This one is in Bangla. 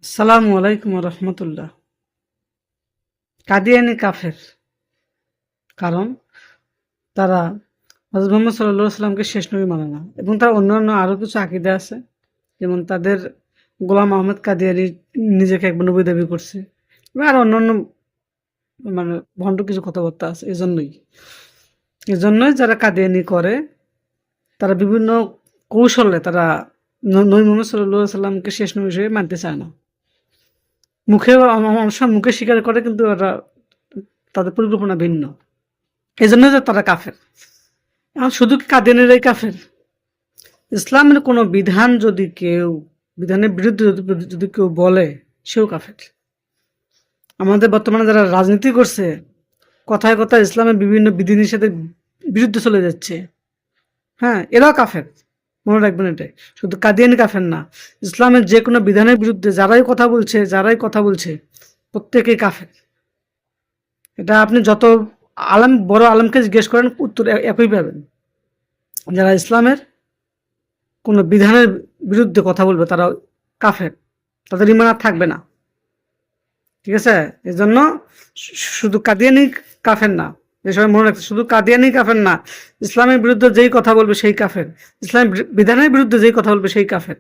আসসালামু আলাইকুম রহমতুল্লাহ। কাদিয়ানি কাফের, কারণ তারা হযরত মুহাম্মদ সাল্লাল্লাহু আলাইহি সাল্লামকে শেষ নবী মানে না, এবং তার অন্যান্য আরও কিছু আকীদা আছে। যেমন তাদের গোলাম আহমদ কাদিয়ানি নিজেকে একবার নবী দাবি করছে, এবং আর অন্যান্য মানে ভণ্ড কিছু কথাবার্তা আছে। এজন্যই যারা কাদিয়ানি করে, তারা বিভিন্ন কৌশলে তারা নবী মুহাম্মদ সাল্লাল্লাহু আলাইহি সাল্লামকে শেষ নবী হিসেবে মানতে চায় না। অনেক সময় মুখে স্বীকার করে, কিন্তু ওরা তাদের পরিকল্পনা ভিন্ন। এজন্য তো তারা কাফের। এখন শুধু কি কাদিয়ানীরাই কাফের? ইসলামের কোনো বিধানের বিরুদ্ধে যদি কেউ বলে, সেও কাফের। আমাদের বর্তমানে যারা রাজনীতি করছে, কথায় কথায় ইসলামের বিভিন্ন বিধিনিষেধের বিরুদ্ধে চলে যাচ্ছে, হ্যাঁ, এরাও কাফের। মনে রাখবেন এটাই। শুধু কাদিয়ানি কাফের না, ইসলামের যে কোনো বিধানের বিরুদ্ধে যারাই কথা বলছে প্রত্যেকেই কাফের। এটা আপনি যত বড় আলেমকে জিজ্ঞেস করেন, উত্তর একই পাবেন। যারা ইসলামের কোনো বিধানের বিরুদ্ধে কথা বলবে, তারা কাফের, তাদের ঈমান আর থাকবে না। ঠিক আছে? এজন্য শুধু কাদিয়ানি কাফের না, যে সবাই মনে রাখছে, শুধু কাদিয়ানি কাফের না, ইসলামের বিরুদ্ধে যেই কথা বলবে সেই কাফের, ইসলামের বিধানের বিরুদ্ধে যেই কথা বলবে সেই কাফের।